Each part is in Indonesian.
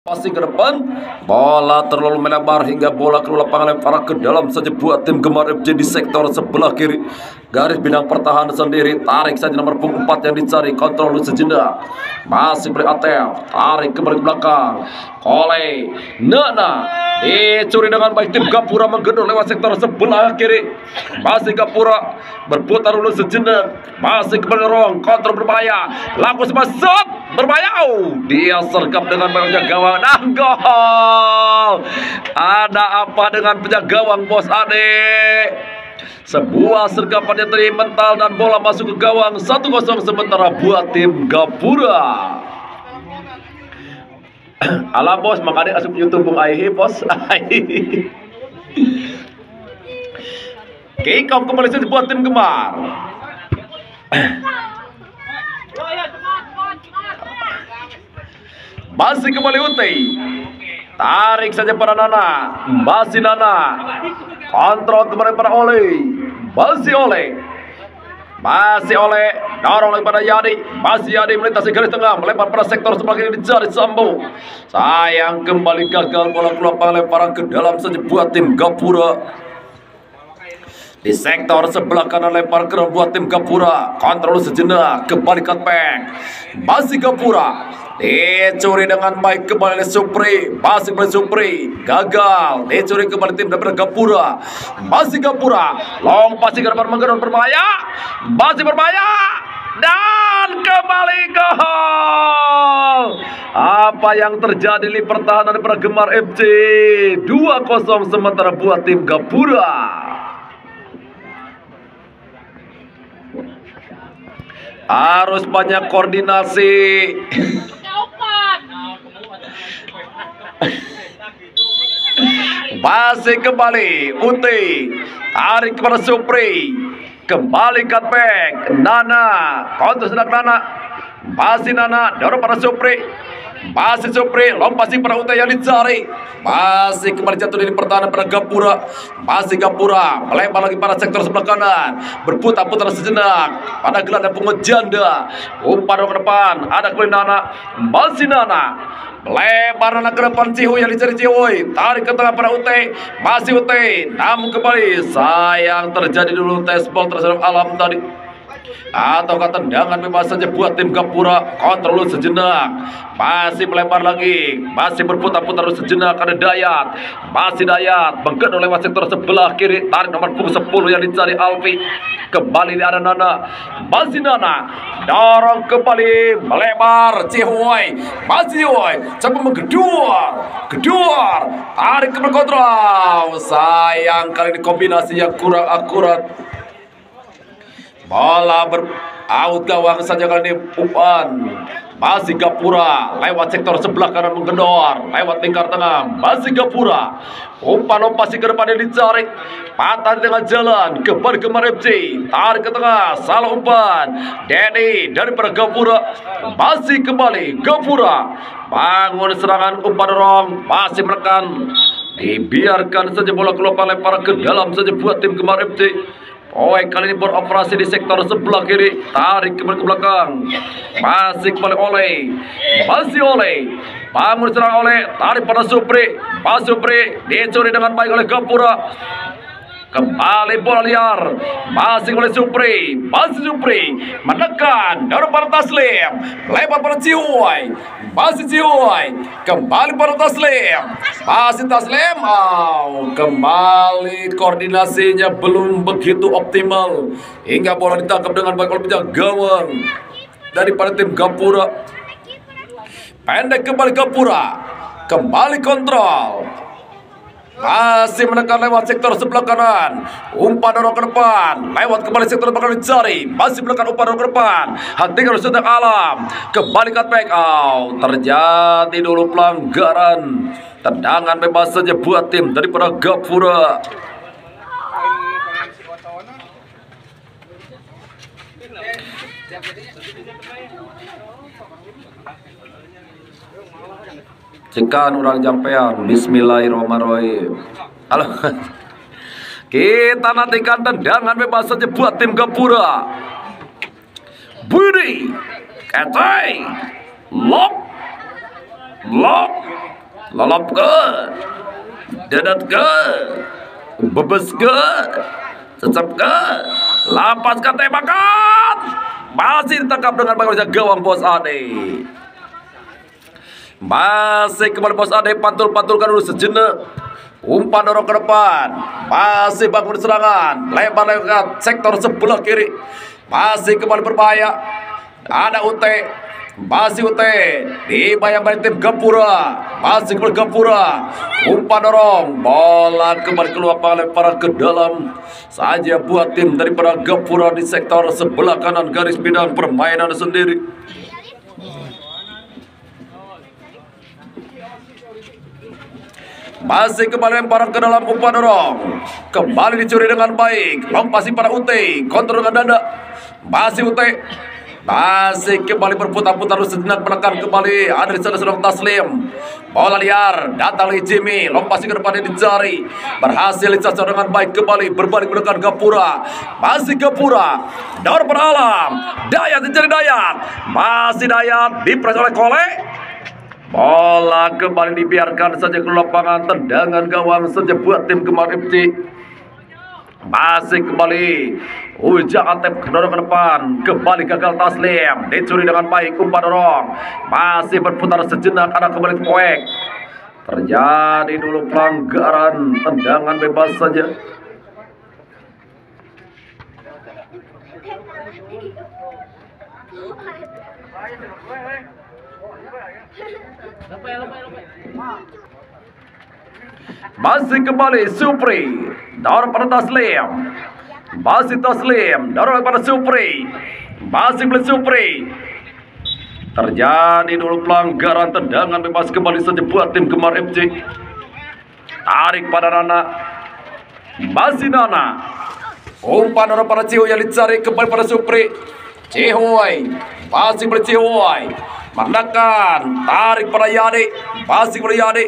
Pasti ke depan, bola terlalu melebar hingga bola keluar lapangan lempar ke dalam saja buat tim Gemar FC di sektor sebelah kiri. Garis bintang pertahanan sendiri, tarik saja nomor punggung 4 yang dicari, kontrol sejenak. Masih beri Atel, tarik kembali ke belakang. Oleh Nana, dicuri dengan baik tim Gapura menggedor lewat sektor sebelah kiri. Masih Gapura berputar dulu sejenak, masih kembali dorong, kontrol berbahaya, laku semasuk berbahaya. Dia sergap dengan penjaga gawang dan gol. Ada apa dengan penjaga gawang bos Ade? Sebuah sergapan yang tadi mental dan bola masuk ke gawang. 1-0 sementara buat tim Gapura. Alah bos, makanya asup YouTube Bung Aihi bos. Kick off kembali saja buat tim Gemar. Masih kembali Uti. Tarik saja pada Nana. Masih Nana. Kontrol kembali pada Oleh. Masih Oleh. Masih Oleh. Dorong lagi pada Yadi. Masih Yadi melintasi garis tengah. Melempar pada sektor sebelah kiri dicari Sambo. Sayang kembali gagal bola keluar lemparan ke dalam saja buat tim Gapura. Di sektor sebelah kanan lempar ke buat tim Gapura. Kontrol sejenak. Kembali cutback. Masih Gapura. Dicuri dengan baik kembali oleh Supri. Masih kembali Supri. Gagal. Dicuri kembali tim daripada Gapura. Masih Gapura. Long pasti ke depan menggedor berbahaya. Masih berbahaya. Dan kembali gol. Apa yang terjadi di pertahanan daripada Gemar FC? 2-0 sementara buat tim Gapura. Harus banyak koordinasi. Masih kembali Uti. Tarik kepada Supri. Kembali cutback Nana. Kontrol sedang Nana. Masih Nana. Dorong pada Supri. Masih Supri. Lompasi pada Uti yang dicari. Masih kembali jatuh di pertahanan pada Gapura. Masih Gapura. Melebar lagi pada sektor sebelah kanan. Berputar-putar sejenak pada gelandang pungut janda. Umpan ke depan. Ada kembali Nana. Masih Nana. Melebar Nana ke depan Cihuy yang dicari Cihuy. Tarik ke tengah pada Ute. Masih Ute. Namun kembali. Sayang terjadi dulu tes ball terhadap Alam tadi. Atau tendangan bebas saja buat tim Gapura. Kontrol sejenak. Masih melebar lagi. Masih berputar-putar sejenak. Ada Dayat. Masih Dayat menggedor lewat sektor sebelah kiri. Tarik nomor punggung 10 yang dicari Alfi. Kembali ada Nana. Masih Nana. Dorong kembali. Melebar Cihuy. Masih Cihuy. Coba menggedor. Gedor. Tarik ke kontrol. Sayang kali ini kombinasi yang kurang akurat. Bola out gawang saja kali ini umpan. Masih Gapura lewat sektor sebelah kanan menggedor lewat lingkar tengah. Masih Gapura. Umpan lompasi ke depan yang dicari. Patah di tengah jalan. Kembali Gemar FC. Tarik ke tengah. Salah umpan. Dedi daripada Gapura. Masih kembali Gapura. Bangun serangan umpan dorong. Masih menekan. Dibiarkan saja bola keluar lempar ke dalam saja buat tim Gemar FC. Kali ini beroperasi di sektor sebelah kiri. Tarik kembali ke belakang. Masih kembali Oleh. Masih Oleh. Bangun serang Oleh. Tarik pada Supri. Pas Supri dicuri dengan baik oleh Gapura. Kembali bola liar. Masih oleh Supri. Masih Supri menekan. Dorong pada Taslim. Lebar pada Cihuy. Masih Cihuy. Kembali pada Taslim. Masih Taslim. Kembali koordinasinya belum begitu optimal. Hingga bola ditangkap dengan baik oleh penjaga gawang daripada tim Gapura. Pendek kembali Gapura. Kembali kontrol. Masih menekan lewat sektor sebelah kanan. Umpan dorong ke depan. Lewat kembali sektor sebelah kanan dicari. Masih menekan umpan dorong ke depan. Hentikan sedang Alam. Kembali cutback. Terjadi dulu pelanggaran. Tendangan bebas saja buat tim daripada Gapura. Cekan orang jampean. Bismillahirrahmanirrahim. Halo. Kita nantikan tendangan bebas saja buat tim Gapura. Budi. Ketai. Lock. Lolop ke, dadat ke, bebes ke, cecep ke, lapas ke, tembakan. Masih ditangkap dengan baik gawang Bos Ade. Masih kembali Bos Ade, pantul-pantulkan dulu sejenak. Umpan dorong ke depan. Masih bangun serangan. Lebar lewat sektor sebelah kiri. Masih kembali berbahaya. Ada Ute. Masih Ute. Dibayang-bayang tim Gapura. Masih kembali Gapura. Umpan dorong. Bola kembali keluar lemparan ke dalam. Saja buat tim daripada Gapura di sektor sebelah kanan garis bidang permainan sendiri. Masih kembali lemparan ke dalam, umpan dorong. Kembali dicuri dengan baik. Lompasi pada Ute. Kontrol dengan dada. Masih Ute. Masih kembali berputar-putar sejenak, menekan kembali. Ada di sana sedang Taslim. Bola liar. Datang lagi Jimmy. Lompasi ke depan dicari. Berhasil dicacau dengan baik kembali. Berbalik menekan Gapura. Masih Gapura. Daur beralam. Dayat dicari Dayat. Masih Dayat. Dipres oleh Kole. Bola kembali dibiarkan saja ke lapangan. Tendangan gawang saja buat tim Kemar FC. Masih kembali Ujang Atep dorong ke depan. Kembali gagal Taslim. Dicuri dengan baik, umpan dorong. Masih berputar sejenak, ada kembali poek. Terjadi dulu pelanggaran. Tendangan bebas saja. Masih kembali Supri. Dorong pada Taslim. Masih Taslim. Dorong pada Supri. Masih kembali Supri. Terjadi dulu pelanggaran, tendangan bebas kembali saja buat tim Kemar FC. Tarik pada Nana. Masih Nana. Umpan dorong pada Cihoy yang dicari kembali pada Supri. Cihoy. Masih kembali Cihoy. Menekan, tarik pada Yade. Masih pada Yade.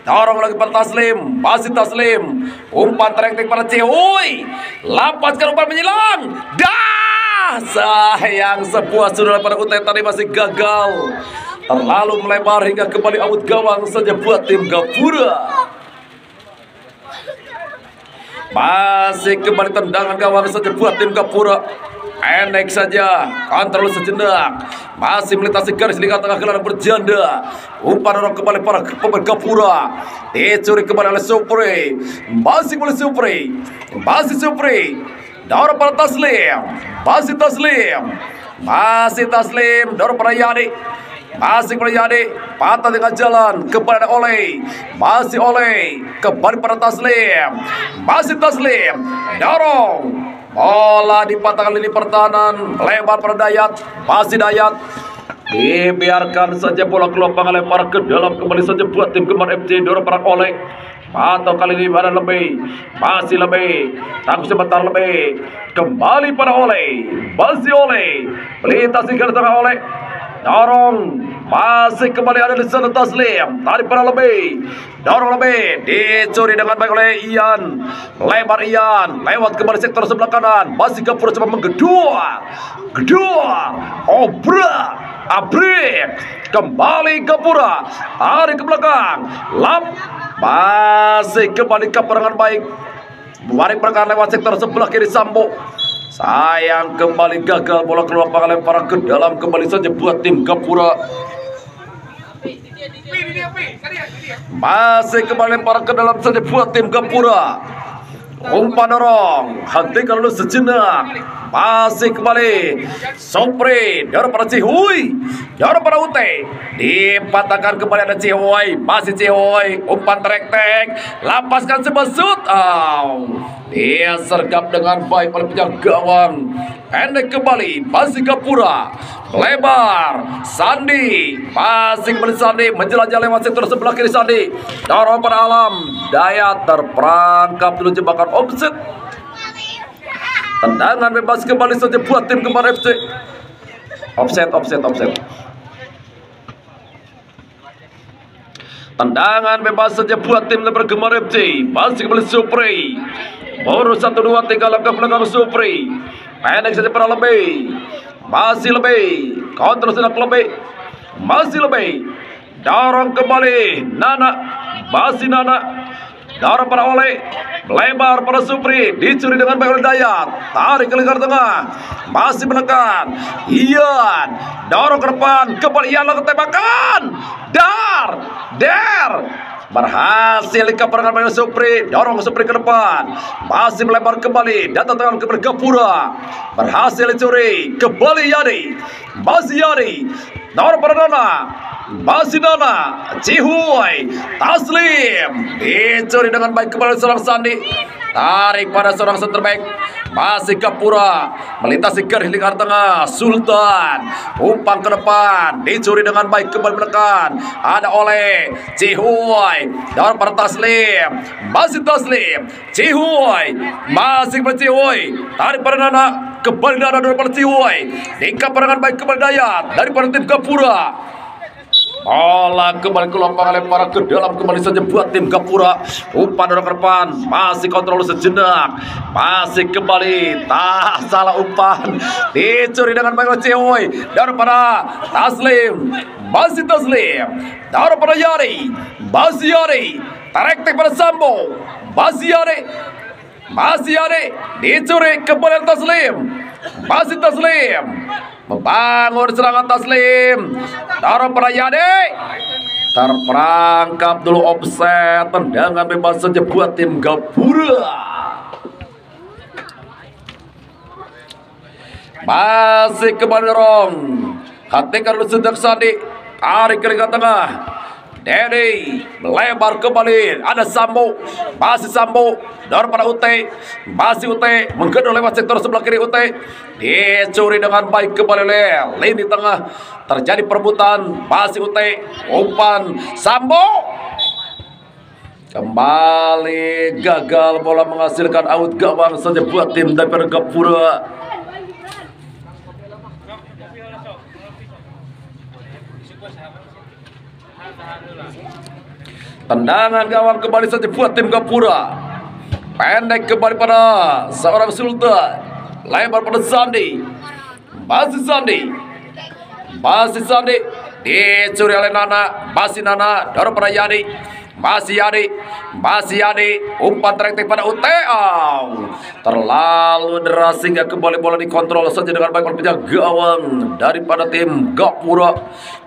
Dorong lagi pada Taslim. Masih Taslim. Umpan tereng-tereng pada Cihoy. Lapaskan umpan menyilang. Dah, sayang sebuah sudah pada Ute tadi masih gagal. Terlalu melebar hingga kembali out gawang saja buat tim Gapura. Masih kembali tendangan gawang saja buat tim Gapura. Enek saja, kontrol sejenak. Masih melintasi garis lingkar tengah gelandang berjanda. Umpan dorong kembali para pemain Gapura. Dicuri kembali oleh Supri. Masih oleh Supri. Masih Supri. Dorong para Taslim. Masih Taslim. Masih Taslim. Dorong para Yadi. Masih pada Yadi. Patah dengan jalan. Kembali ada Oleh. Masih Oleh. Kembali pada Taslim. Masih Taslim. Dorong. Bola dipatahkan lini pertahanan. Lebar pada Dayat. Masih Dayat. Dibiarkan saja bola keluar lempar ke dalam. Kembali saja buat tim Kemar FC. Dorong pada Oleh. Atau kali ini ada lebih. Masih lebih. Tangguh sebentar lebih. Kembali pada Oleh. Masih Oleh. Melintasi garis tengah Oleh. Dorong. Masih kembali ada di sana Taslim. Tarik pada lebih. Dorong lebih. Dicuri dengan baik oleh Ian. Lebar Ian. Lewat kembali sektor sebelah kanan. Masih Gapura coba menggedor. Gedor. Obrak. Abrik. Kembali Gapura. Tarik ke belakang. Lap. Masih kembali ke perangan baik. Menarik pergerakan lewat sektor sebelah kiri Sambo. Sayang kembali gagal, bola keluar lemparan ke dalam. Kembali saja buat tim Gapura. Masih kembali lemparan ke dalam saja buat tim Gapura. Umpan dorong, hentikan dulu sejenak. Masih kembali Supri. Dorong pada Cihoy. Dorong pada Ute. Dipatahkan kembali ada Cihoy. Masih Cihoy. Umpan trek-trek. Lapaskan sebesut. Dia sergap dengan baik oleh penjaga gawang. Pendek kembali. Masih Gapura. Lebar. Sandi. Masih kembali Sandi. Menjelajah lewat sektor sebelah kiri Sandi. Dorong pada Alam. Dayat terperangkap dulu jebakan offset. Tendangan bebas kembali saja buat tim Kemar FC. Offset. Tendangan bebas saja buat tim Kemar FC. Masih kembali Supri. Baru 1-2 tinggal langkah belakang Supri. Pendek saja para lebih. Masih lebih. Kontrol sedang lebih. Masih lebih. dorong kembali Nana, masih Nana, dorong pada oleh, melebar pada Supri, dicuri dengan baik oleh Dayat, tarik ke lingkar tengah, masih menekan, Ian, dorong ke depan, kembali Ian lakukan tembakan, Der, berhasil dikabarkan oleh Supri, dorong Supri ke depan, masih melebar kembali, datang tangan ke Gapura, berhasil dicuri, kembali Yani, masih Yani, dorong pada Nana, masih Nana, Cihuy, Taslim, dicuri dengan baik kembali seorang Sandi, tarik pada seorang center back, masih Gapura, melintasi garis lingkar tengah, Sultan, umpan ke depan, dicuri dengan baik kembali menekan, ada oleh Cihuy, dalam pada Taslim, masih Taslim, Cihuy, masih pada Cihuy, tarik pada Nana, kembali Nana daripada Cihuy, dikabarkan baik kembali Dayat daripada tim Gapura. Bola kembali ke lapangan, lempar ke dalam kembali saja buat tim Gapura. Umpan dorong ke depan, masih kontrol sejenak, masih kembali, tak salah umpan, dicuri dengan baik oleh Cihuy, daripada Taslim, masih Taslim, daripada Yari, masih Yari, tarik pada Sambo, masih Yari, dicuri kembali Taslim, masih Taslim, membangun serangan Taslim, taruh pada Yade, terperangkap dulu offset, tendangan bebas saja buat tim Gapura. Masih kembali dorong, hatikan dulu sedang Sandi, tarik ke lingkar tengah, Dedi melebar kembali, ada Sambo, masih Sambo, dorong pada Ute, masih Ute, menggedor lewat sektor sebelah kiri Ute, dicuri dengan baik kembali oleh lini tengah, terjadi perebutan, masih Ute, umpan Sambo, kembali gagal, bola menghasilkan out gawang saja buat tim dari Gapura. Tendangan gawang kembali saja buat tim Gapura. Pendek kembali pada seorang Sultan, lebar pada Sandi, masih Sandi, dicuri oleh Nana, masih Nana, dorong pada Yani, masih Yani, umpan terektik pada Uteau, terlalu deras sehingga kembali bola dikontrol saja dengan baik oleh penjaga gawang daripada tim Gapura.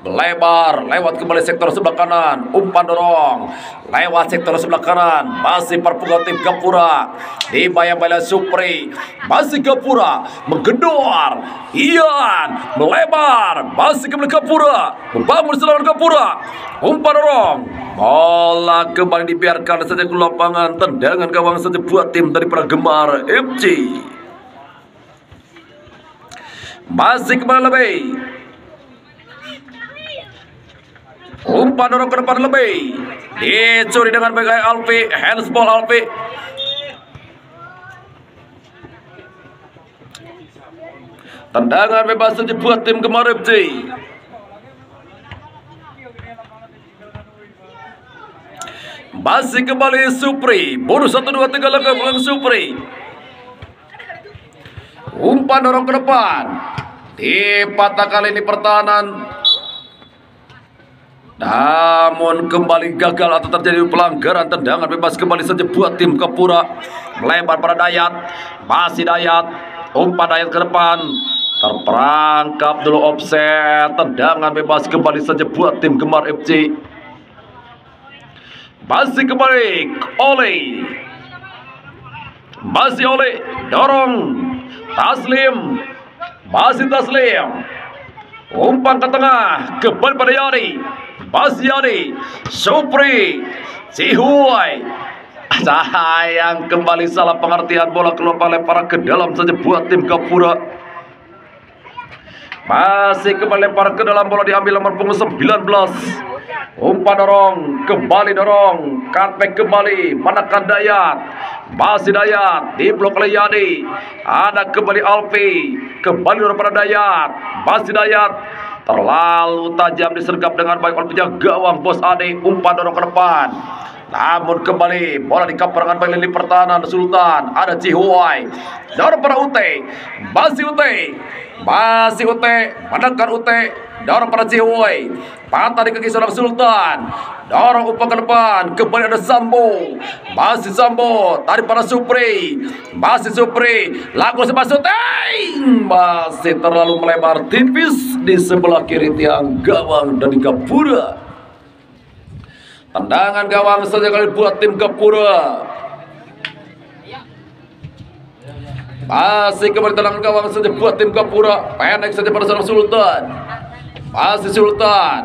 Melebar lewat kembali sektor sebelah kanan, umpan dorong lewat sektor sebelah kanan, masih perpuluhan tim Gapura, dibayang-bayang Supri, masih Gapura menggedor, Ian melebar, masih kembali Gapura, membangun serangan Gapura, umpan dorong, bola kembali dibiarkan saja ke lapangan, tendangan gawang saja buat tim daripada Gemar FC. Masih kembali lebih, umpan dorong ke depan lebih, dicuri dengan baik Alfi, handsball Alfi, tendangan bebas saja buat tim Gemar FC. Masih kembali Supri, bonus 1, 2, 3 langkah belakang Supri, umpan dorong ke depan, dipatah kali ini pertahanan, namun kembali gagal atau terjadi pelanggaran. Tendangan bebas kembali saja buat tim Gapura, melebar pada Dayat, masih Dayat, umpan Dayat ke depan, terperangkap dulu offset, tendangan bebas kembali saja buat tim Gemar FC. Masih kembali oleh, masih oleh, dorong Taslim, masih Taslim, umpan ke tengah, kembali pada Yani, masih Yani, Supri, Cihuy, sayang kembali salah pengertian, bola keluar lempar ke dalam saja buat tim Gapura. Masih kembali lempar ke dalam, bola diambil nomor punggung 19, umpan dorong, kembali dorong, cutback kembali, menekan Dayat, masih Dayat, diblok oleh Yani, ada kembali Alfi, kembali dorong pada Dayat, masih Dayat, terlalu tajam disergap dengan baik oleh penjaga gawang Bos Ade, umpan dorong ke depan, Namun kembali bola di kaperangan baik lini pertahanan Sultan. Ada Cihuai. Dorong pada Ute. Masih Ute. Menekan Ute. Dorong pada Cihuai. Patah di kaki seorang Sultan. Dorong umpan ke depan. Kembali ada Sambo. Masih Sambo. Tarik pada Supri. Masih Supri. Lagu sepas Ute. Masih terlalu melebar tipis di sebelah kiri tiang gawang dari Gapura. Tendangan gawang saja kali buat tim Gapura. Masih kembali tendangan gawang saja buat tim Gapura. Pendek saja pada seorang Sultan. Masih Sultan.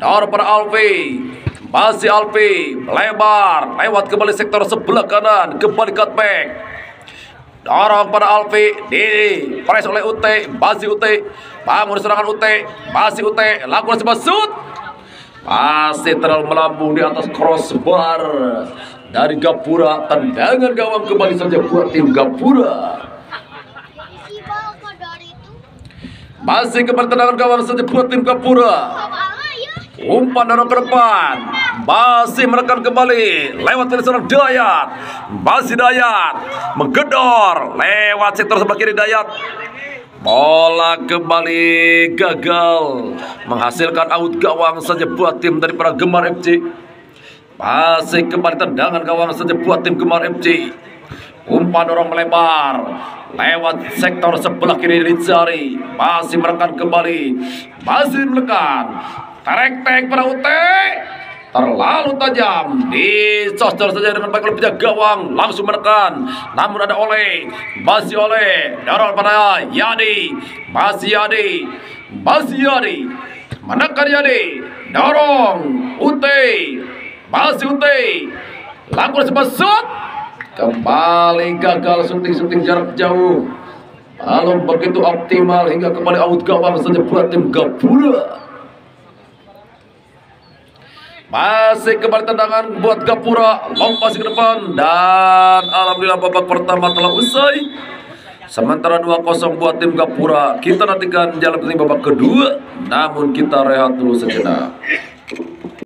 Dorong pada Alfi. Masih Alfi. Melebar. Lewat kembali sektor sebelah kanan. Kembali cutback. Dorong pada Alfi. Press oleh Ute. Masih Ute. Bangun serangan Ute. Masih Ute. Lakukan sebuah shoot. Masih terlalu melambung di atas crossbar dari Gapura. Tendangan gawang kembali saja buat tim Gapura. Masih kembali tendangan gawang saja buat tim Gapura. Umpan dorong ke depan. Masih menekan kembali lewat dari seorang Dayat. Masih Dayat menggedor lewat sektor sebelah kiri Dayat. Bola kembali gagal menghasilkan out gawang saja buat tim dari para Gemar FC. Masih kembali tendangan gawang saja buat tim Gemar FC. Umpan dorong melebar lewat sektor sebelah kiri Rizari. Masih menekan kembali. Masih menekan. Terek-terek pada Ute. Terlalu tajam, dicocor saja dengan baik oleh penjaga gawang, langsung menekan. Namun ada Oleh, masih Oleh, dorong pada Yadi, masih Yadi, menekan Yadi, dorong Ute, masih Ute, lakukan sebuah shoot, kembali gagal syuting jarak jauh, belum begitu optimal hingga kembali out gawang saja buat tim Gapura. Masih kembali tendangan buat Gapura, lompat ke depan dan alhamdulillah babak pertama telah usai. Sementara 2-0 buat tim Gapura. Kita nantikan jalan ke babak kedua, namun kita rehat dulu sejenak.